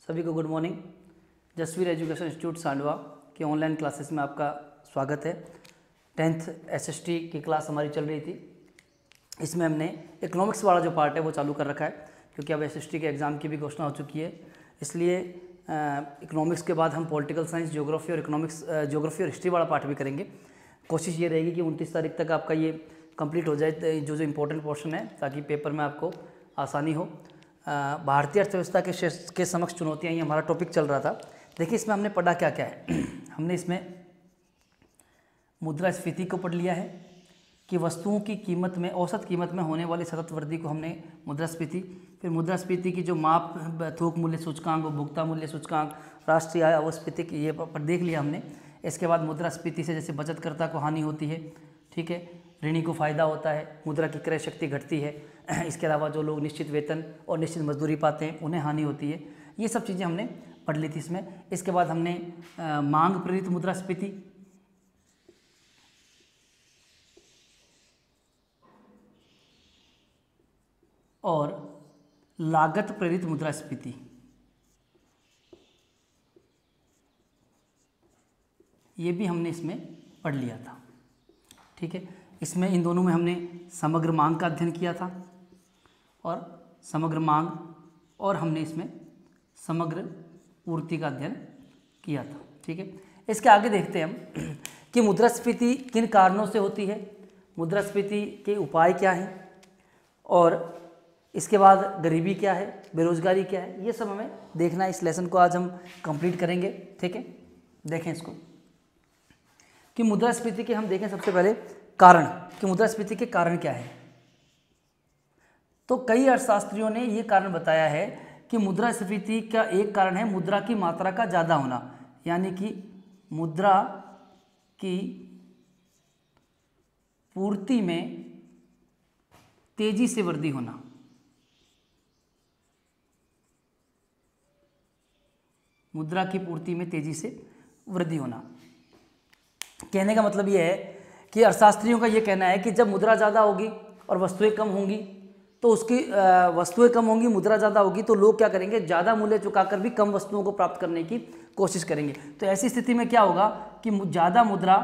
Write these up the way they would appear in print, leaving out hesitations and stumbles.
सभी को good morning. Jasveer education institute Sandwa के ऑनलाइन क्लासेस में आपका स्वागत है। 10th SST की क्लास हमारी चल रही थी। इसमें हमने इकोनॉमिक्स वाला जो पार्ट है वो चालू कर रखा है, क्योंकि अब SST के एग्ज़ाम की भी घोषणा हो चुकी है। इसलिए इकोनॉमिक्स के बाद हम पॉलिटिकल साइंस, ज्योग्राफी और हिस्ट्री वाला पार्ट भी करेंगे। कोशिश ये रहेगी कि 29 तारीख तक आपका ये कंप्लीट हो जाए, जो इम्पोर्टेंट पोर्शन है, ताकि पेपर में आपको आसानी हो। भारतीय अर्थव्यवस्था के समक्ष चुनौतियाँ, ये हमारा टॉपिक चल रहा था। देखिए इसमें हमने पढ़ा क्या क्या है। हमने इसमें मुद्रास्फीति को पढ़ लिया है कि वस्तुओं की कीमत में, औसत कीमत में होने वाली सतत वृद्धि को हमने मुद्रास्फीति, फिर मुद्रास्फीति की जो माप, थोक मूल्य सूचकांक, उपभोक्ता मूल्य सूचकांक, राष्ट्रीय आय अवस्थिति, ये पर देख लिया हमने। इसके बाद मुद्रास्फीति से जैसे बचतकर्ता को हानि होती है, ठीक है, ऋणी को फ़ायदा होता है, मुद्रा की क्रय शक्ति घटती है। इसके अलावा जो लोग निश्चित वेतन और निश्चित मजदूरी पाते हैं उन्हें हानि होती है। ये सब चीज़ें हमने पढ़ ली थी इसमें। इसके बाद हमने मांग प्रेरित मुद्रास्फीति, और लागत प्रेरित मुद्रास्फीति, ये भी हमने इसमें पढ़ लिया था, ठीक है। इसमें इन दोनों में हमने समग्र मांग का अध्ययन किया था और समग्र मांग, और हमने इसमें समग्र पूर्ति का अध्ययन किया था, ठीक है। इसके आगे देखते हैं हम कि मुद्रास्फीति किन कारणों से होती है, मुद्रास्फीति के उपाय क्या हैं, और इसके बाद गरीबी क्या है, बेरोजगारी क्या है, ये सब हमें देखना है। इस लेसन को आज हम कंप्लीट करेंगे, ठीक है। देखें इसको कि मुद्रास्फीति के हम देखें सबसे पहले कारण, कि मुद्रास्फीति के कारण क्या है। तो कई अर्थशास्त्रियों ने ये कारण बताया है कि मुद्रास्फीति का एक कारण है मुद्रा की मात्रा का ज़्यादा होना, यानी कि मुद्रा की पूर्ति में तेजी से वृद्धि होना। मुद्रा की पूर्ति में तेजी से वृद्धि होना, कहने का मतलब यह है कि अर्थशास्त्रियों का यह कहना है कि जब मुद्रा ज़्यादा होगी और वस्तुएं कम होंगी, तो उसकी वस्तुएं कम होंगी, मुद्रा ज़्यादा होगी, तो लोग क्या करेंगे, ज़्यादा मूल्य चुकाकर भी कम वस्तुओं को प्राप्त करने की कोशिश करेंगे। तो ऐसी स्थिति में क्या होगा कि ज़्यादा मुद्रा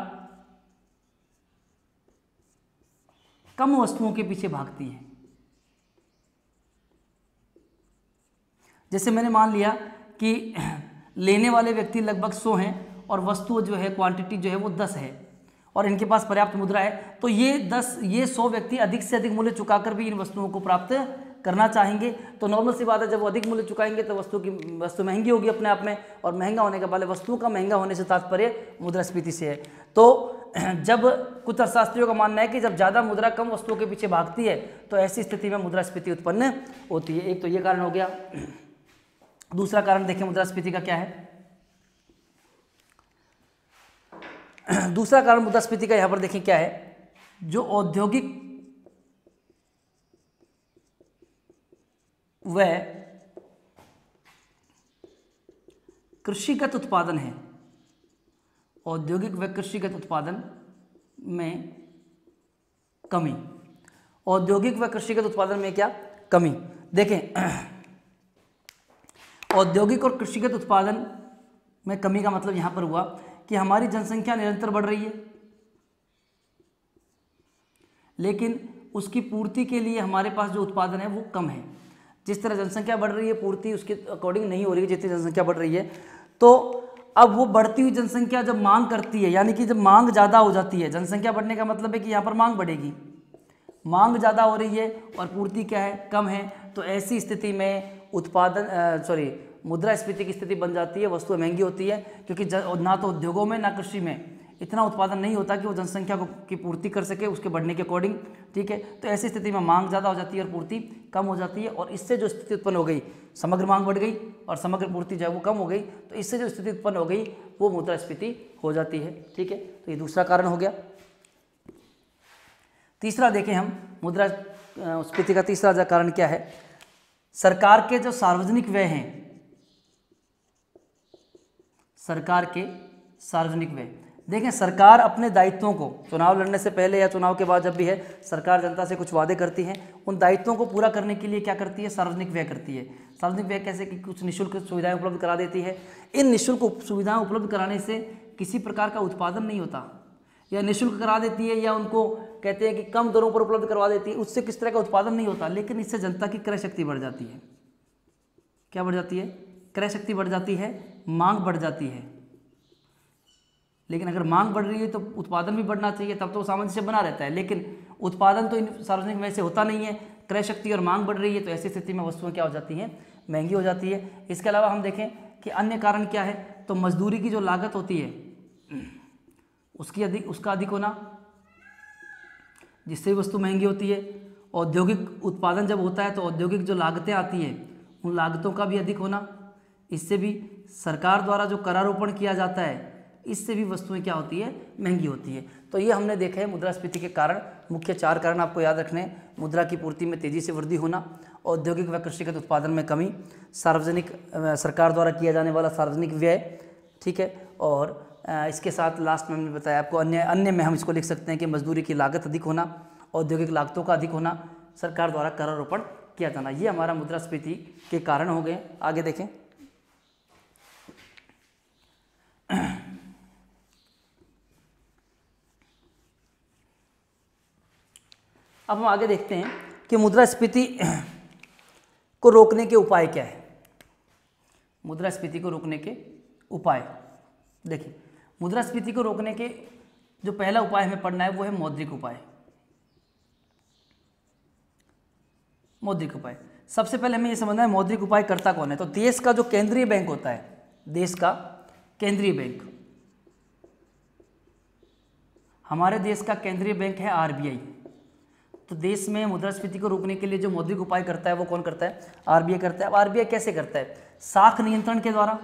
कम वस्तुओं के पीछे भागती है। जैसे मैंने मान लिया कि लेने वाले व्यक्ति लगभग 100 हैं और वस्तु जो है, क्वांटिटी जो है वो 10 है, और इनके पास पर्याप्त मुद्रा है, तो ये 100 व्यक्ति अधिक से अधिक मूल्य चुकाकर भी इन वस्तुओं को प्राप्त करना चाहेंगे। तो नॉर्मल सी बात है, जब वो अधिक मूल्य चुकाएंगे तो वस्तु महंगी होगी अपने आप में, और महंगा होने के बाद वस्तुओं का महंगा होने से तात्पर्य मुद्रास्फीति से है। तो जब कुछ अर्थशास्त्रियों का मानना है कि जब ज़्यादा मुद्रा कम वस्तुओं के पीछे भागती है तो ऐसी स्थिति में मुद्रास्फीति उत्पन्न होती है। एक तो ये कारण हो गया। दूसरा कारण देखें मुद्रास्फीति का क्या है। दूसरा कारण मुद्रास्फीति का यहां पर देखें क्या है, जो औद्योगिक व कृषिगत उत्पादन है। औद्योगिक व कृषिगत उत्पादन में कमी। औद्योगिक व कृषिगत उत्पादन में क्या कमी। देखें औद्योगिक और कृषिगत उत्पादन में कमी का मतलब यहां पर हुआ कि हमारी जनसंख्या निरंतर बढ़ रही है, लेकिन उसकी पूर्ति के लिए हमारे पास जो उत्पादन है वो कम है। जिस तरह जनसंख्या बढ़ रही है, पूर्ति उसके अकॉर्डिंग नहीं हो रही है जितनी जनसंख्या बढ़ रही है। तो अब वो बढ़ती हुई जनसंख्या जब मांग करती है, यानी कि जब मांग ज़्यादा हो जाती है, जनसंख्या बढ़ने का मतलब है कि यहाँ पर मांग बढ़ेगी, मांग ज़्यादा हो रही है और पूर्ति क्या है, कम है। तो ऐसी स्थिति में मुद्रास्फीति की स्थिति बन जाती है, वस्तुएं महंगी होती है, क्योंकि ना तो उद्योगों में ना कृषि में इतना उत्पादन नहीं होता कि वो जनसंख्या की पूर्ति कर सके उसके बढ़ने के अकॉर्डिंग, ठीक है। तो ऐसी स्थिति में मांग ज़्यादा हो जाती है और पूर्ति कम हो जाती है, और इससे जो स्थिति उत्पन्न हो गई, समग्र मांग बढ़ गई और समग्र पूर्ति जो है वो कम हो गई, तो इससे जो स्थिति उत्पन्न हो गई वो मुद्रास्फीति हो जाती है, ठीक है। तो ये दूसरा कारण हो गया। तीसरा देखें हम मुद्रास्फीति का तीसरा कारण क्या है, सरकार के जो सार्वजनिक व्यय हैं, सरकार के सार्वजनिक व्यय। देखें, सरकार अपने दायित्वों को चुनाव लड़ने से पहले या चुनाव के बाद जब भी है, सरकार जनता से कुछ वादे करती है, उन दायित्वों को पूरा करने के लिए क्या करती है, सार्वजनिक व्यय करती है। सार्वजनिक व्यय कैसे कि कुछ निःशुल्क सुविधाएं उपलब्ध करा देती है। इन निःशुल्क सुविधाएं उपलब्ध कराने से किसी प्रकार का उत्पादन नहीं होता, या निःशुल्क करा देती है या उनको कहते हैं कि कम दरों पर उपलब्ध करवा देती है, उससे किस तरह का उत्पादन नहीं होता, लेकिन इससे जनता की क्रय शक्ति बढ़ जाती है। क्या बढ़ जाती है? क्रय शक्ति बढ़ जाती है, मांग बढ़ जाती है। लेकिन अगर मांग बढ़ रही है तो उत्पादन भी बढ़ना चाहिए, तब तो सामंजस्य बना रहता है। लेकिन उत्पादन तो इन सार्वजनिक व्यय से होता नहीं है, क्रय शक्ति और मांग बढ़ रही है, तो ऐसी स्थिति में वस्तुएं क्या हो जाती हैं, महंगी हो जाती है। इसके अलावा हम देखें कि अन्य कारण क्या है, तो मजदूरी की जो लागत होती है उसका अधिक होना, जिससे वस्तु महंगी होती है। औद्योगिक उत्पादन जब होता है तो औद्योगिक जो लागतें आती हैं उन लागतों का भी अधिक होना, इससे भी सरकार द्वारा जो करारोपण किया जाता है इससे भी वस्तुएं क्या होती है, महंगी होती है। तो ये हमने देखा है मुद्रास्फीति के कारण, मुख्य 4 कारण आपको याद रखने हैं। मुद्रा की पूर्ति में तेजी से वृद्धि होना, औद्योगिक व कृषिगत उत्पादन में कमी, सार्वजनिक सरकार द्वारा किया जाने वाला सार्वजनिक व्यय, ठीक है। और इसके साथ लास्ट में हमने बताया आपको अन्य में हम इसको लिख सकते हैं कि मजदूरी की लागत अधिक होना, औद्योगिक लागतों का अधिक होना, सरकार द्वारा करारोपण किया जाना। ये हमारा मुद्रास्फीति के कारण हो गए। आगे देखें, अब हम आगे देखते हैं कि मुद्रास्फीति को रोकने के उपाय क्या है। मुद्रास्फीति को रोकने के उपाय देखिए, मुद्रास्फीति को रोकने के जो पहला उपाय हमें पढ़ना है वो है मौद्रिक उपाय। मौद्रिक उपाय, सबसे पहले हमें ये समझना है मौद्रिक उपाय करता कौन है। तो देश का जो केंद्रीय बैंक होता है, देश का केंद्रीय बैंक, हमारे देश का केंद्रीय बैंक है आरबीआई। तो देश में मुद्रास्फीति को रोकने के लिए जो मौद्रिक उपाय करता है वो कौन करता है, आरबीआई करता है। अब आरबीआई कैसे करता है, साख नियंत्रण के द्वारा,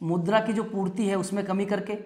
मुद्रा की जो पूर्ति है उसमें कमी करके,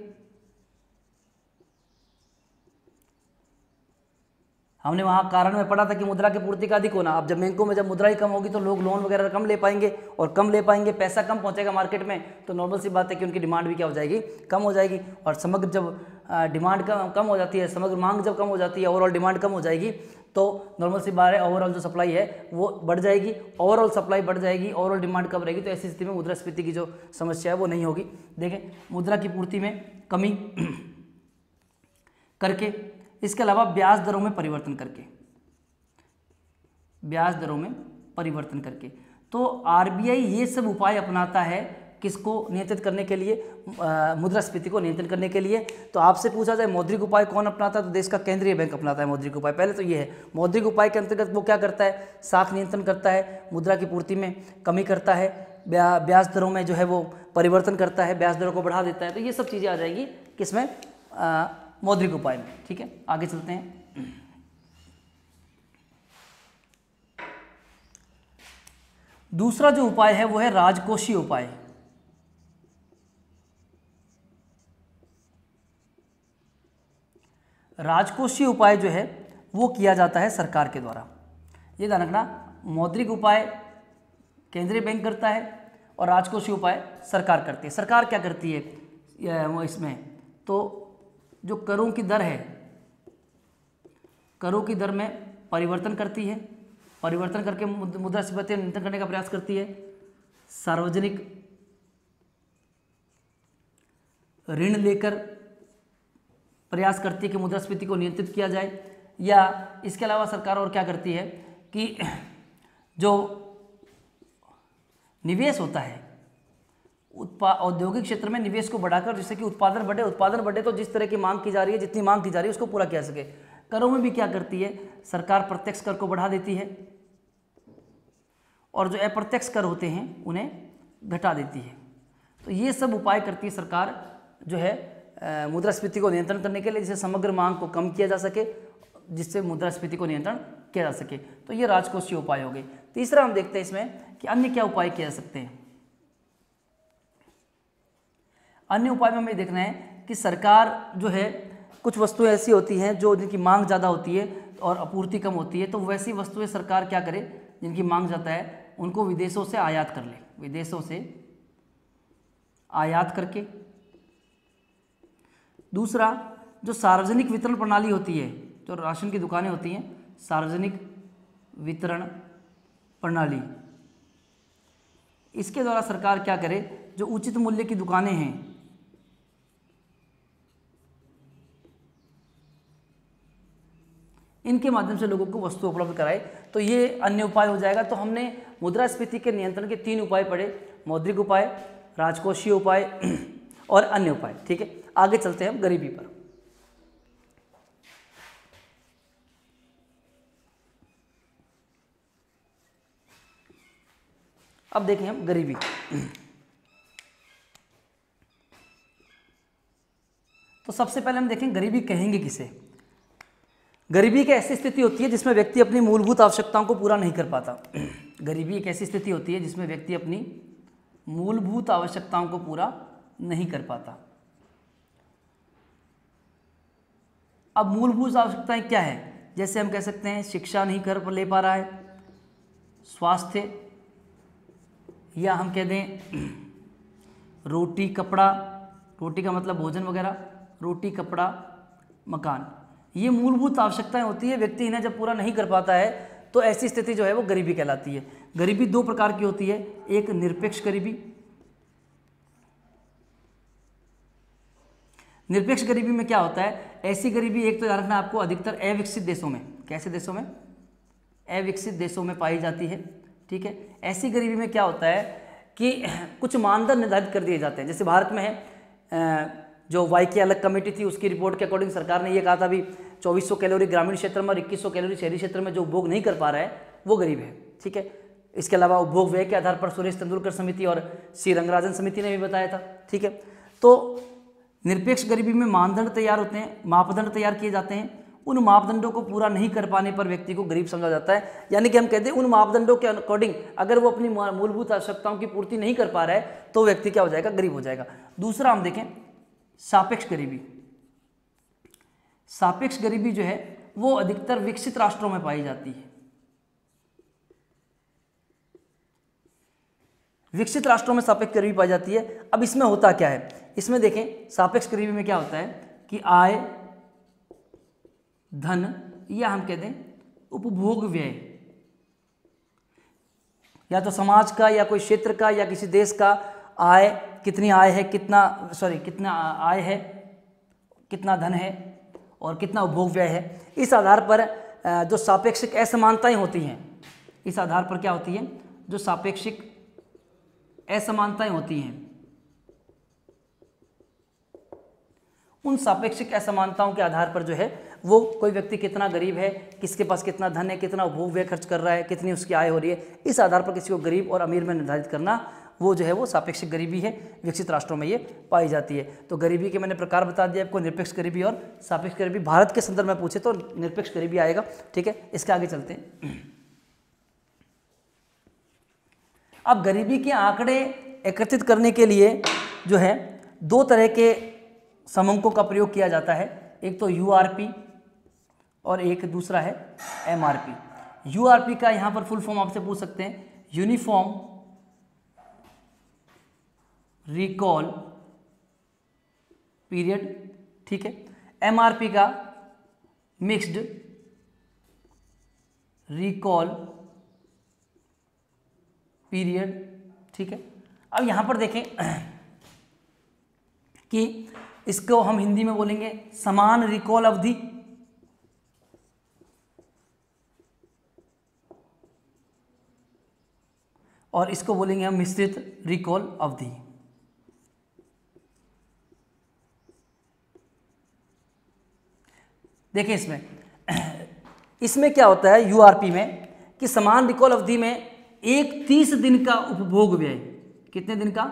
हमने वहाँ कारण में पढ़ा था कि मुद्रा की पूर्ति का अधिक होना। अब जब बैंकों में जब मुद्रा ही कम होगी तो लोग लोन वगैरह कम ले पाएंगे, और कम ले पाएंगे, पैसा कम पहुँचेगा मार्केट में, तो नॉर्मल सी बात है कि उनकी डिमांड भी क्या हो जाएगी, कम हो जाएगी। और समग्र जब डिमांड कम हो जाती है, समग्र मांग जब कम हो जाती है, ओवरऑल डिमांड कम हो जाएगी, तो नॉर्मल सी बात है ओवरऑल जो सप्लाई है वो बढ़ जाएगी। ओवरऑल सप्लाई बढ़ जाएगी, ओवरऑल डिमांड कम रहेगी, तो ऐसी स्थिति में मुद्रास्फीति की जो समस्या है वो नहीं होगी। देखें, मुद्रा की पूर्ति में कमी करके, इसके अलावा ब्याज दरों में परिवर्तन करके, ब्याज दरों में परिवर्तन करके। तो आरबीआई ये सब उपाय अपनाता है किसको नियंत्रित करने के लिए, मुद्रास्फीति को नियंत्रण करने के लिए। तो आपसे पूछा जाए मौद्रिक उपाय कौन अपनाता है, तो देश का केंद्रीय बैंक अपनाता है मौद्रिक उपाय। पहले तो ये है, मौद्रिक उपाय के अंतर्गत वो क्या करता है, साख नियंत्रण करता है, मुद्रा की पूर्ति में कमी करता है, ब्याज दरों में जो है वो परिवर्तन करता है, ब्याज दरों को बढ़ा देता है। तो ये सब चीज़ें आ जाएगी किसमें, मौद्रिक उपाय में। ठीक है, आगे चलते हैं। दूसरा जो उपाय है वो है राजकोषीय उपाय। राजकोषीय उपाय जो है वो किया जाता है सरकार के द्वारा। ये ध्यान रखना, मौद्रिक उपाय केंद्रीय बैंक करता है और राजकोषीय उपाय सरकार करती है। सरकार क्या करती है वो इसमें, तो जो करों की दर है, करों की दर में परिवर्तन करती है, परिवर्तन करके मुद्रास्फीति नियंत्रण करने का प्रयास करती है। सार्वजनिक ऋण लेकर प्रयास करती है कि मुद्रास्फीति को नियंत्रित किया जाए। या इसके अलावा सरकार और क्या करती है कि जो निवेश होता है औद्योगिक क्षेत्र में, निवेश को बढ़ाकर जिससे कि उत्पादन बढ़े, तो जिस तरह की मांग की जा रही है, जितनी मांग की जा रही है उसको पूरा किया सके। करों में भी क्या करती है सरकार, प्रत्यक्ष कर को बढ़ा देती है और जो अप्रत्यक्ष कर होते हैं उन्हें घटा देती है। तो ये सब उपाय करती है सरकार जो है मुद्रास्फीति को नियंत्रण करने के लिए, जिससे समग्र मांग को कम किया जा सके, जिससे मुद्रास्फीति को नियंत्रण किया जा सके। तो ये राजकोषीय उपाय हो गए। तीसरा हम देखते हैं इसमें कि अन्य क्या उपाय किए जा सकते हैं। अन्य उपाय में हमें देखना है कि सरकार जो है, कुछ वस्तुएं ऐसी होती हैं जो जिनकी मांग ज़्यादा होती है और आपूर्ति कम होती है, तो वैसी वस्तुएं सरकार क्या करे जिनकी मांग ज़्यादा है, उनको विदेशों से आयात कर ले, विदेशों से आयात करके। दूसरा, जो सार्वजनिक वितरण प्रणाली होती है, जो राशन की दुकानें होती हैं, सार्वजनिक वितरण प्रणाली, इसके द्वारा सरकार क्या करे, जो उचित मूल्य की दुकानें हैं, इनके माध्यम से लोगों को वस्तु उपलब्ध कराए। तो ये अन्य उपाय हो जाएगा। तो हमने मुद्रास्फीति के नियंत्रण के 3 उपाय पढ़े, मौद्रिक उपाय, राजकोषीय उपाय और अन्य उपाय। ठीक है, आगे चलते हैं हम गरीबी पर। अब देखें हम गरीबी। तो सबसे पहले हम देखें गरीबी कहेंगे किसे। गरीबी एक ऐसी स्थिति होती है जिसमें व्यक्ति अपनी मूलभूत आवश्यकताओं को पूरा नहीं कर पाता। गरीबी एक ऐसी स्थिति होती है जिसमें व्यक्ति अपनी मूलभूत आवश्यकताओं को पूरा नहीं कर पाता। अब मूलभूत आवश्यकताएं क्या है, जैसे हम कह सकते हैं शिक्षा नहीं कर ले पा रहा है, स्वास्थ्य, या हम कह दें रोटी कपड़ा, रोटी का मतलब भोजन वगैरह, रोटी कपड़ा मकान, ये मूलभूत आवश्यकताएं होती है। व्यक्ति इन्हें जब पूरा नहीं कर पाता है तो ऐसी स्थिति जो है वो गरीबी कहलाती है। गरीबी 2 प्रकार की होती है, एक निरपेक्ष गरीबी। निरपेक्ष गरीबी में क्या होता है, ऐसी गरीबी एक तो याद रखना आपको अधिकतर अविकसित देशों में, कैसे देशों में, अविकसित देशों में पाई जाती है। ठीक है, ऐसी गरीबी में क्या होता है कि कुछ मानदंड निर्धारित कर दिए जाते हैं। जैसे भारत में है, जो वाई की अलग कमेटी थी उसकी रिपोर्ट के अकॉर्डिंग सरकार ने ये कहा था भी 2400 कैलोरी ग्रामीण क्षेत्र में और 2100 कैलोरी शहरी क्षेत्र में जो उपभोग नहीं कर पा रहा है वो गरीब है। ठीक है, इसके अलावा उपभोग व्यय के आधार पर सुरेश तेंदुलकर समिति और सी रंगराजन समिति ने भी बताया था। ठीक है, तो निरपेक्ष गरीबी में मानदंड तैयार होते हैं, मापदंड तैयार किए जाते हैं। उन मापदंडों को पूरा नहीं कर पाने पर व्यक्ति को गरीब समझा जाता है। यानी कि हम कहते हैं उन मापदंडों के अकॉर्डिंग अगर वो अपनी मूलभूत आवश्यकताओं की पूर्ति नहीं कर पा रहा है तो व्यक्ति क्या हो जाएगा, गरीब हो जाएगा। दूसरा हम देखें सापेक्ष गरीबी। सापेक्ष गरीबी जो है वो अधिकतर विकसित राष्ट्रों में पाई जाती है। विकसित राष्ट्रों में सापेक्ष गरीबी पाई जाती है। अब इसमें होता क्या है, इसमें देखें सापेक्ष गरीबी में क्या होता है कि आय, धन, या हम कहते हैं उपभोग व्यय, या तो समाज का या कोई क्षेत्र का या किसी देश का आय, कितनी आय है, कितना आय है, कितना धन है और कितना उपभोग व्यय है, इस आधार पर जो सापेक्षिक असमानताएं होती हैं, इस आधार पर क्या होती है, जो सापेक्षिक असमानताएं होती हैं, उन सापेक्षिक असमानताओं के आधार पर जो है वो कोई व्यक्ति कितना गरीब है, किसके पास कितना धन है, कितना उपभोग व्यय खर्च कर रहा है, कितनी उसकी आय हो रही है, इस आधार पर किसी को गरीब और अमीर में निर्धारित करना, वो जो है वो सापेक्षिक गरीबी है। विकसित राष्ट्रों में ये पाई जाती है। तो गरीबी के मैंने प्रकार बता दिया आपको, निरपेक्ष गरीबी और सापेक्ष गरीबी। भारत के संदर्भ में पूछे तो निरपेक्ष गरीबी आएगा। ठीक है, इसके आगे चलते हैं। अब गरीबी के आंकड़े एकत्रित करने के लिए जो है 2 तरह के समंकों का प्रयोग किया जाता है, एक तो यूआरपी और एक दूसरा है एमआरपी। यूआरपी का यहाँ पर फुल फॉर्म आपसे पूछ सकते हैं, यूनिफॉर्म रिकॉल पीरियड। ठीक है, एमआरपी का मिक्स्ड रिकॉल पीरियड। ठीक है, अब यहां पर देखें कि इसको हम हिंदी में बोलेंगे समान रिकॉल अवधि, और इसको बोलेंगे हम मिश्रित रिकॉल अवधि। देखिए इसमें क्या होता है यूआरपी में कि समान रिकॉल अवधि में एक 30 दिन का उपभोग व्यय, कितने दिन का,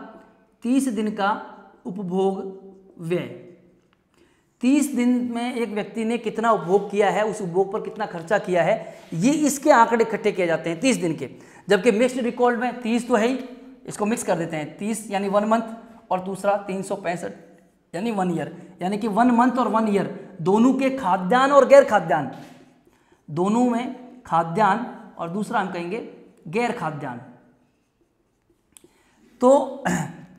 30 दिन का उपभोग व्यय, 30 दिन में एक व्यक्ति ने कितना उपभोग किया है, उस उपभोग पर कितना खर्चा किया है, ये इसके आंकड़े इकट्ठे किए जाते हैं 30 दिन के। जबकि मिक्स्ड रिकॉल में 30 तो है ही, इसको मिक्स कर देते हैं, 30 यानी 1 मंथ और दूसरा 365 यानी 1 ईयर, यानी कि 1 मंथ और 1 ईयर दोनों के खाद्यान्न और गैर खाद्यान्न, दोनों में खाद्यान्न और दूसरा हम कहेंगे गैर खाद्यान्न, तो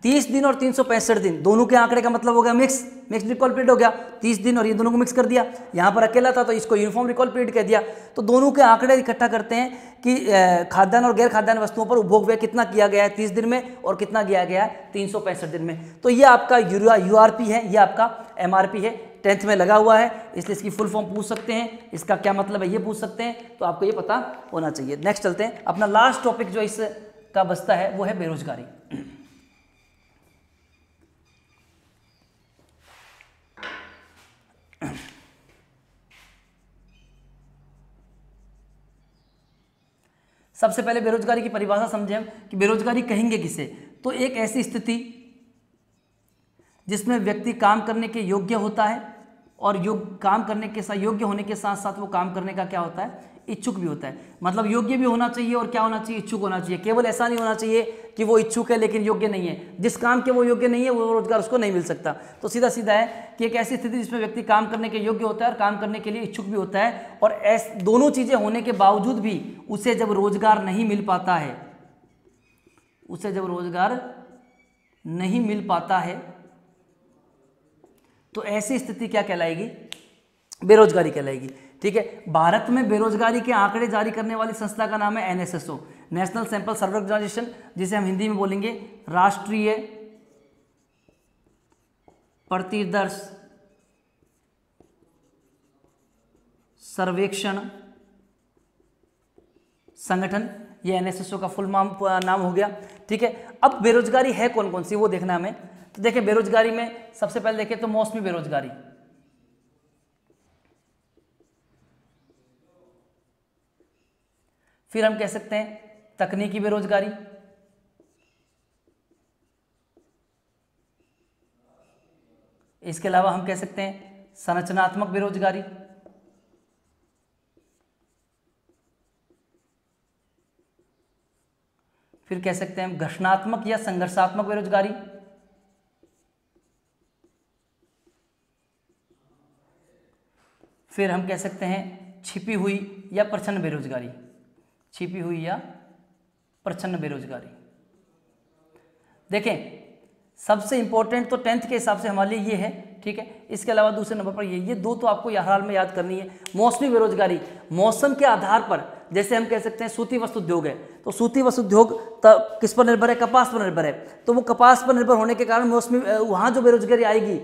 30 दिन और 365 दिन दोनों के आंकड़े का मतलब हो गया मिक्स्ड रिकॉल पीरियड हो गया। 30 दिन और ये दोनों को मिक्स कर दिया। यहाँ पर अकेला था तो इसको यूनिफॉर्म रिकॉल पीरियड कह दिया। तो दोनों के आंकड़े इकट्ठा करते हैं कि खाद्यान्न और गैर खाद्यान्न वस्तुओं पर उपभोग व्यय कितना किया गया है 30 दिन में और कितना किया गया है 365 दिन में। तो ये आपका URP है, ये आपका MRP है, 10th में लगा हुआ है, इसलिए इसकी फुल फॉर्म पूछ सकते हैं, इसका क्या मतलब है ये पूछ सकते हैं, तो आपको ये पता होना चाहिए। नेक्स्ट चलते हैं, अपना लास्ट टॉपिक जो इसका बचता है वो है बेरोजगारी। सबसे पहले बेरोजगारी की परिभाषा समझें हम कि बेरोजगारी कहेंगे किसे। तो एक ऐसी स्थिति जिसमें व्यक्ति काम करने के योग्य होता है और काम करने के साथ योग्य होने के साथ साथ वो काम करने का क्या होता है, इच्छुक भी होता है। मतलब योग्य भी होना चाहिए और क्या होना चाहिए, इच्छुक होना चाहिए। केवल ऐसा नहीं होना चाहिए कि वो इच्छुक है लेकिन योग्य नहीं है। जिस काम के वो योग्य नहीं है वो रोजगार उसको नहीं मिल सकता। तो सीधा सीधा है कि एक ऐसी स्थिति जिसमें व्यक्ति काम करने के योग्य होता है और काम करने के लिए इच्छुक भी होता है, और दोनों चीजें होने के बावजूद भी उसे जब रोजगार नहीं मिल पाता है, उसे जब रोजगार नहीं मिल पाता है तो ऐसी स्थिति क्या कहलाएगी, बेरोजगारी कहलाएगी। ठीक है, भारत में बेरोजगारी के आंकड़े जारी करने वाली संस्था का नाम है NSSO, national sample survey organisation, जिसे हम हिंदी में बोलेंगे राष्ट्रीय प्रतिदर्श सर्वेक्षण संगठन। ये NSSO का फुल नाम हो गया। ठीक है, अब बेरोजगारी है कौन कौन सी वो देखना हमें। तो देखिए बेरोजगारी में सबसे पहले देखें तो मौसमी बेरोजगारी, फिर हम कह सकते हैं तकनीकी बेरोजगारी, इसके अलावा हम कह सकते हैं संरचनात्मक बेरोजगारी, फिर कह सकते हैं घर्षणात्मक या संघर्षात्मक बेरोजगारी, फिर हम कह सकते हैं छिपी हुई या प्रच्छन्न बेरोजगारी, छिपी हुई या प्रच्छन्न बेरोजगारी। देखें सबसे इंपॉर्टेंट तो 10th के हिसाब से हमारे लिए ये है। ठीक है, इसके अलावा दूसरे नंबर पर ये दो तो आपको हाल में याद करनी है। मौसमी बेरोजगारी, मौसम के आधार पर, जैसे हम कह सकते हैं सूती वस्त्र उद्योग है, तो सूती वस्त्र उद्योग किस पर निर्भर है, कपास पर निर्भर है। तो वो कपास पर निर्भर होने के कारण मौसमी वहाँ जो बेरोजगारी आएगी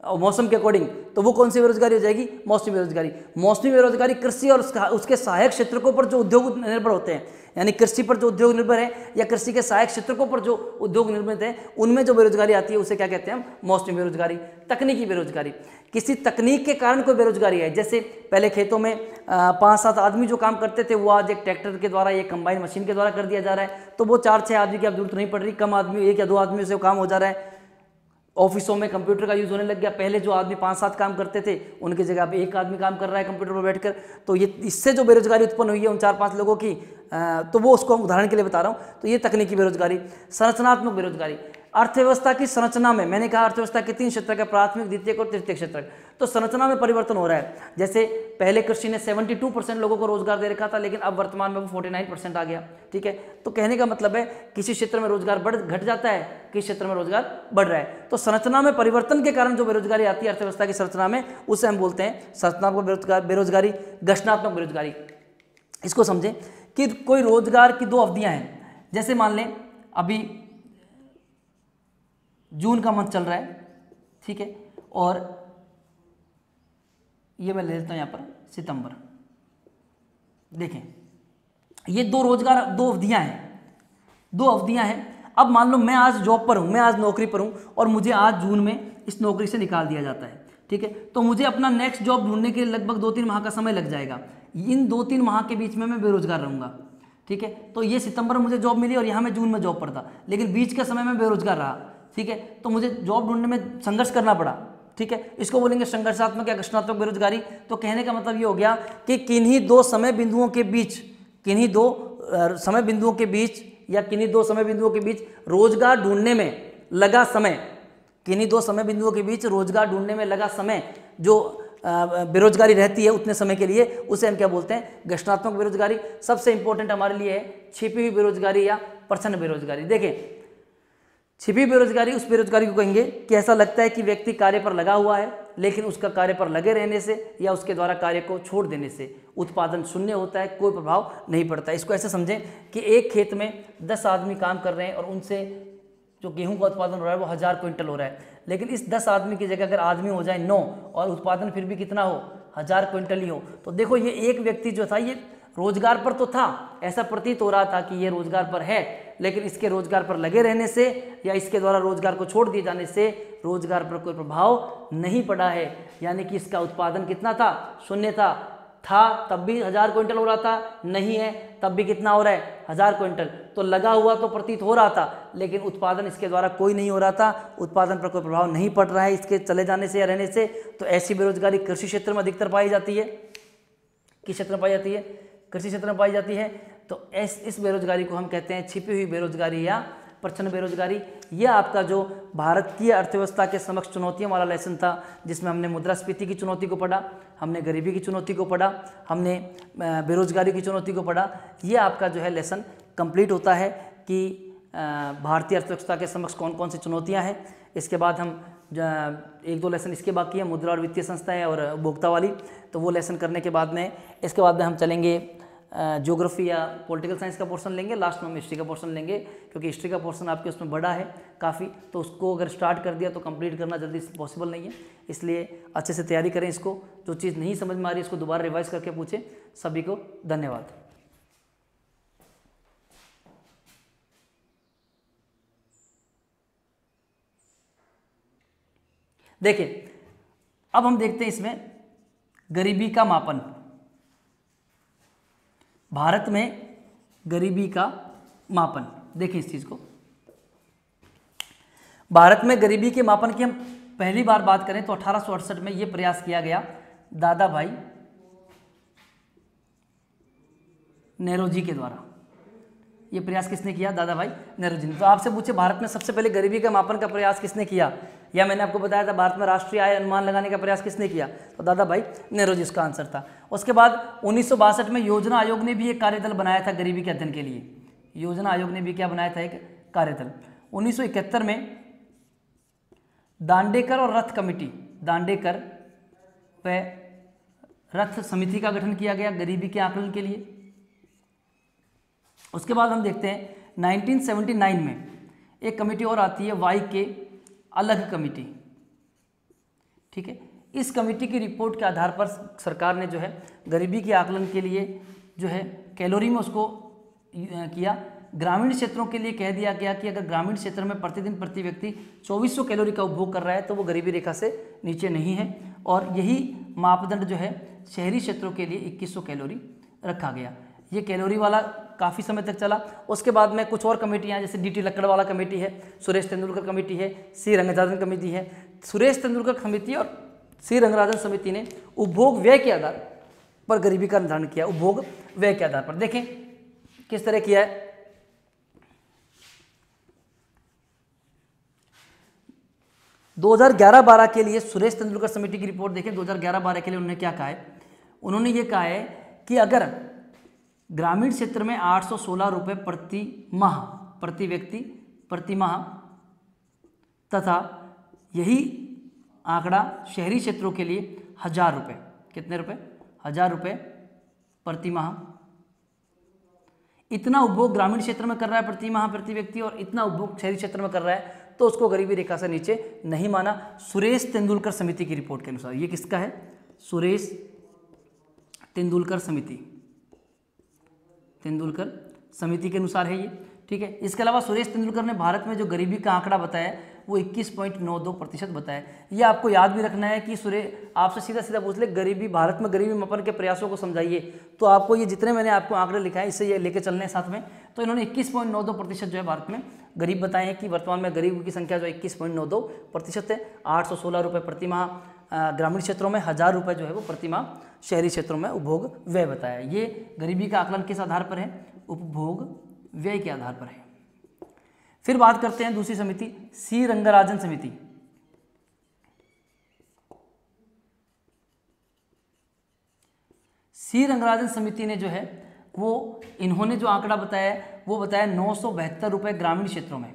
मौसम के अकॉर्डिंग, तो वो कौन सी बेरोजगारी हो जाएगी, मौसमी बेरोजगारी। मौसमी बेरोजगारी कृषि और उसके सहायक क्षेत्रों पर जो उद्योग निर्भर होते हैं, यानी कृषि पर जो उद्योग निर्भर है या कृषि के सहायक क्षेत्रों पर जो उद्योग निर्मित है, उनमें जो बेरोजगारी आती है उसे क्या कहते हैं हम, मौसमी बेरोजगारी। तकनीकी बेरोजगारी, किसी तकनीक के कारण कोई बेरोजगारी है, जैसे पहले खेतों में 5-7 आदमी जो काम करते थे वो आज एक ट्रैक्टर के द्वारा, एक कंबाइन मशीन के द्वारा कर दिया जा रहा है। तो वो 4-6 आदमी की अब जरूरत नहीं पड़ रही, कम आदमी 1 या 2 आदमी से काम हो जा रहा है। ऑफिसों में कंप्यूटर का यूज़ होने लग गया। पहले जो आदमी 5-7 काम करते थे उनकी जगह अब 1 आदमी काम कर रहा है कंप्यूटर पर बैठकर। तो ये इससे जो बेरोजगारी उत्पन्न हुई है उन 4-5 लोगों की, तो वो उसको हम उदाहरण के लिए बता रहा हूँ। तो ये तकनीकी बेरोजगारी। संरचनात्मक बेरोजगारी, अर्थव्यवस्था की संरचना में, मैंने कहा अर्थव्यवस्था के 3 क्षेत्र का, प्राथमिक, द्वितीयक और तृतीयक क्षेत्र। तो संरचना में परिवर्तन हो रहा है। जैसे पहले कृषि ने 72% लोगों को रोजगार दे रखा था, लेकिन अब वर्तमान में वो 49% आ गया। ठीक है, तो कहने का मतलब है किसी क्षेत्र में रोजगार घट जाता है, किसी क्षेत्र में रोजगार बढ़ रहा है। तो संरचना में परिवर्तन के कारण जो बेरोजगारी आती है अर्थव्यवस्था की संरचना में, उसे हम बोलते हैं संरचनात्मक बेरोजगारी। घर्षणात्मक बेरोजगारी, इसको समझें कि कोई रोजगार की 2 अवधियां हैं। जैसे मान लें अभी जून का मंथ चल रहा है, ठीक है, और ये मैं ले लेता हूं यहाँ पर सितंबर। देखें ये 2 अवधियां हैं, 2 अवधियां हैं। अब मान लो मैं आज जॉब पर हूं, मैं आज नौकरी पर हूं और मुझे आज जून में इस नौकरी से निकाल दिया जाता है। ठीक है, तो मुझे अपना नेक्स्ट जॉब ढूंढने के लिए लगभग 2-3 माह का समय लग जाएगा। इन 2-3 माह के बीच में मैं बेरोजगार रहूंगा। ठीक है, तो ये सितंबर में मुझे जॉब मिली और यहाँ मैं जून में जॉब पर था, लेकिन बीच का समय में बेरोजगार रहा। ठीक है, तो मुझे जॉब ढूंढने में संघर्ष करना पड़ा। ठीक है, इसको बोलेंगे संघर्षात्मक या घर्षणात्मक बेरोजगारी। तो कहने का मतलब ये हो गया कि किन्हीं 2 समय बिंदुओं के बीच, किन्हीं 2 समय बिंदुओं के बीच या किन्हीं 2 समय बिंदुओं के बीच रोजगार ढूंढने में लगा समय, किन्हीं 2 समय बिंदुओं के बीच रोजगार ढूंढने में लगा समय जो बेरोजगारी रहती है उतने समय के लिए, उसे हम क्या बोलते हैं, घर्षणात्मक बेरोजगारी। सबसे इंपॉर्टेंट हमारे लिए है छिपी हुई बेरोजगारी या प्रच्छन्न बेरोजगारी। देखें छिपी बेरोजगारी उस बेरोजगारी को कहेंगे कि ऐसा लगता है कि व्यक्ति कार्य पर लगा हुआ है लेकिन उसका कार्य पर लगे रहने से या उसके द्वारा कार्य को छोड़ देने से उत्पादन शून्य होता है, कोई प्रभाव नहीं पड़ता। इसको ऐसे समझें कि एक खेत में 10 आदमी काम कर रहे हैं और उनसे जो गेहूं का उत्पादन हो रहा है वो 1000 क्विंटल हो रहा है, लेकिन इस 10 आदमी की जगह अगर आदमी हो जाए 9 और उत्पादन फिर भी कितना हो 1000 क्विंटल ही हो, तो देखो ये एक व्यक्ति जो था ये रोजगार पर तो था, ऐसा प्रतीत हो रहा था कि ये रोजगार पर है, लेकिन इसके रोजगार पर लगे रहने से या इसके द्वारा रोजगार को छोड़ दिए जाने से रोजगार पर कोई प्रभाव नहीं पड़ा है। यानी कि इसका उत्पादन कितना था, शून्य था तब भी 1000 क्विंटल हो रहा था, नहीं है तब भी कितना हो रहा है 1000 क्विंटल। तो लगा हुआ तो प्रतीत हो रहा था लेकिन उत्पादन इसके द्वारा कोई नहीं हो रहा था, उत्पादन पर कोई प्रभाव नहीं पड़ रहा है इसके चले जाने से या रहने से। तो ऐसी बेरोजगारी कृषि क्षेत्र में अधिकतर पाई जाती है। किस क्षेत्र में पाई जाती है? कृषि क्षेत्र में पाई जाती है। तो इस बेरोजगारी को हम कहते हैं छिपी हुई बेरोजगारी या प्रच्छन्न बेरोजगारी। यह आपका जो भारतीय अर्थव्यवस्था के समक्ष चुनौतियों वाला लेसन था, जिसमें हमने मुद्रास्फीति की चुनौती को पढ़ा, हमने गरीबी की चुनौती को पढ़ा, हमने बेरोजगारी की चुनौती को पढ़ा। यह आपका जो है लेसन कंप्लीट होता है कि भारतीय अर्थव्यवस्था के समक्ष कौन कौन सी चुनौतियाँ हैं। इसके बाद हम 1-2 लेसन इसके बाकी है, मुद्रा और वित्तीय संस्थाएं और उपभोक्ता वाली, तो वो लेसन करने के बाद में इसके बाद में हम चलेंगे ज्योग्राफी या पॉलिटिकल साइंस का पोर्शन लेंगे, लास्ट में हम हिस्ट्री का पोर्शन लेंगे क्योंकि हिस्ट्री का पोर्शन आपके उसमें बड़ा है काफ़ी, तो उसको अगर स्टार्ट कर दिया तो कंप्लीट करना जल्दी पॉसिबल नहीं है। इसलिए अच्छे से तैयारी करें इसको, जो चीज़ नहीं समझ में आ रही है इसको दोबारा रिवाइज करके पूछें। सभी को धन्यवाद। देखिए अब हम देखते हैं इसमें गरीबी का मापन। भारत में गरीबी का मापन, देखिए इस चीज को, भारत में गरीबी के मापन की हम पहली बार बात करें तो 1868 में यह प्रयास किया गया दादा भाई नेहरू के द्वारा। ये प्रयास किसने किया? दादा भाई नेहरू जी ने। तो आपसे पूछे भारत में सबसे पहले गरीबी का मापन का प्रयास किसने किया, या मैंने आपको बताया था भारत में राष्ट्रीय आय अनुमान लगाने का प्रयास किसने किया, तो दादा भाई नेहरू जी इसका आंसर था। उसके बाद 1962 में योजना आयोग ने भी एक कार्यदल बनाया था गरीबी के अध्ययन के लिए। योजना आयोग ने भी क्या बनाया था? एक कार्यदल। 1971 में दांडेकर और रथ कमेटी, दांडेकर व रथ समिति का गठन किया गया गरीबी के आकलन के लिए। उसके बाद हम देखते हैं 1979 में एक कमेटी और आती है वाई के अलग कमेटी, ठीक है। इस कमेटी की रिपोर्ट के आधार पर सरकार ने जो है गरीबी के आकलन के लिए जो है कैलोरी में उसको किया। ग्रामीण क्षेत्रों के लिए कह दिया गया कि अगर ग्रामीण क्षेत्र में प्रतिदिन प्रति व्यक्ति 2400 कैलोरी का उपभोग कर रहा है तो वो गरीबी रेखा से नीचे नहीं है, और यही मापदंड जो है शहरी क्षेत्रों के लिए 2100 कैलोरी रखा गया। ये कैलोरी वाला काफ़ी समय तक चला। उसके बाद में कुछ और कमेटियाँ जैसे DT लक्कड़वाला कमेटी है, सुरेश तेंदुलकर कमेटी है, C रंगराजन कमेटी है। सुरेश तेंदुलकर समिति और C रंगराजन समिति ने उपभोग व्यय के आधार पर गरीबी का निर्धारण किया। उपभोग व्यय के आधार पर देखें किस तरह किया है। दो 2011-12 के लिए सुरेश तेंदुलकर समिति की रिपोर्ट देखें। 2011-12 के लिए उन्होंने क्या कहा है? उन्होंने ये कहा है कि अगर ग्रामीण क्षेत्र में 816 रुपये प्रति माह प्रति व्यक्ति प्रति माह तथा यही आंकड़ा शहरी क्षेत्रों के लिए 1000 रुपये, कितने रुपए? 1000 रुपये प्रति माह, इतना उपभोग ग्रामीण क्षेत्र में कर रहा है प्रति माह प्रति व्यक्ति और इतना उपभोग शहरी क्षेत्र में कर रहा है तो उसको गरीबी रेखा से नीचे नहीं माना। सुरेश तेंदुलकर समिति की रिपोर्ट के अनुसार। ये किसका है? सुरेश तेंदुलकर समिति, तेंदुलकर समिति के अनुसार है ये, ठीक है। इसके अलावा सुरेश तेंदुलकर ने भारत में जो गरीबी का आंकड़ा बताया वो 21.92% बताया। ये आपको याद भी रखना है कि आपसे सीधा सीधा पूछ ले गरीबी, भारत में गरीबी मापन के प्रयासों को समझाइए, तो आपको ये जितने मैंने आपको आंकड़े लिखा है इससे ये लेके चलने हैं साथ में। तो इन्होंने 21.92% जो है भारत में गरीब बताए हैं कि वर्तमान में गरीब की संख्या जो 21.92% है। 816 रुपये प्रति माह ग्रामीण क्षेत्रों में, 1000 रुपये जो है वो प्रति माह शहरी क्षेत्रों में उपभोग व्यय बताया। ये गरीबी का आकलन किस आधार पर है? उपभोग व्यय के आधार पर है। फिर बात करते हैं दूसरी समिति, C रंगराजन समिति। C रंगराजन समिति ने जो है वो इन्होंने जो आंकड़ा बताया वो बताया 972 रुपये ग्रामीण क्षेत्रों में,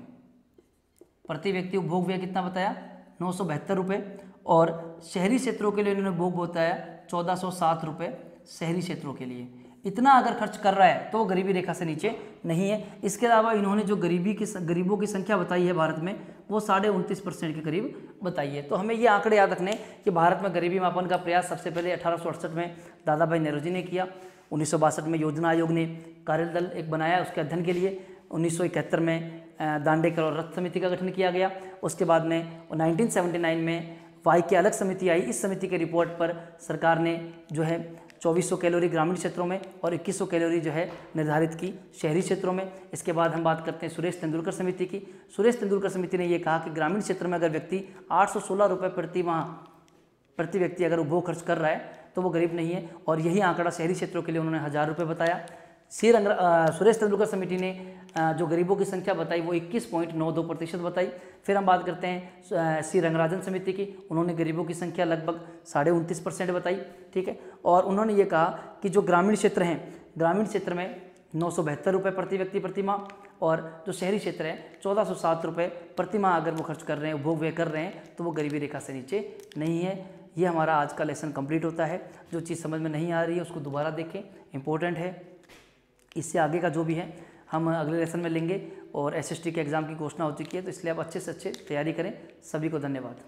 प्रति व्यक्ति उपभोग व्यय कितना बताया, 972 रुपये, और शहरी क्षेत्रों के लिए इन्होंने उपभोग बताया 1407 रुपये शहरी क्षेत्रों के लिए। इतना अगर खर्च कर रहा है तो वो गरीबी रेखा से नीचे नहीं है। इसके अलावा इन्होंने जो गरीबों की संख्या बताई है भारत में, वो 29.5% के करीब बताई है। तो हमें ये आंकड़े याद रखने कि भारत में गरीबी मापन का प्रयास सबसे पहले 1868 में दादा भाई नेहरू जी ने किया। 1962 में योजना आयोग ने कार्यदल एक बनाया उसके अध्ययन के लिए। 1971 में दांडेकर और रथ समिति का गठन किया गया। उसके बाद में 1979 में वाई की अलग समिति आई। इस समिति के रिपोर्ट पर सरकार ने जो है 2400 कैलोरी ग्रामीण क्षेत्रों में और 2100 कैलोरी जो है निर्धारित की शहरी क्षेत्रों में। इसके बाद हम बात करते हैं सुरेश तेंदुलकर समिति की। सुरेश तेंदुलकर समिति ने ये कहा कि ग्रामीण क्षेत्र में अगर व्यक्ति 816 रुपये प्रति व्यक्ति अगर उपभोग खर्च कर रहा है तो वो गरीब नहीं है, और यही आंकड़ा शहरी क्षेत्रों के लिए उन्होंने 1000 रुपये बताया। सुरेश तेंदुलकर समिति ने जो गरीबों की संख्या बताई वो 21.92% बताई। फिर हम बात करते हैं सी रंगराजन समिति की। उन्होंने गरीबों की संख्या लगभग 29.5% बताई, ठीक है। और उन्होंने ये कहा कि जो ग्रामीण क्षेत्र हैं, ग्रामीण क्षेत्र में 972 रुपये प्रति व्यक्ति प्रति माह, और जो शहरी क्षेत्र है 1407 रुपये प्रति माह अगर वो खर्च कर रहे हैं, उपभोग व्यय कर रहे हैं, तो वो गरीबी रेखा से नीचे नहीं है। ये हमारा आज का लेसन कंप्लीट होता है। जो चीज़ समझ में नहीं आ रही है उसको दोबारा देखें, इंपॉर्टेंट है। इससे आगे का जो भी है हम अगले लेसन में लेंगे। और एसएसटी के एग्ज़ाम की घोषणा हो चुकी है, तो इसलिए आप अच्छे से अच्छे तैयारी करें। सभी को धन्यवाद।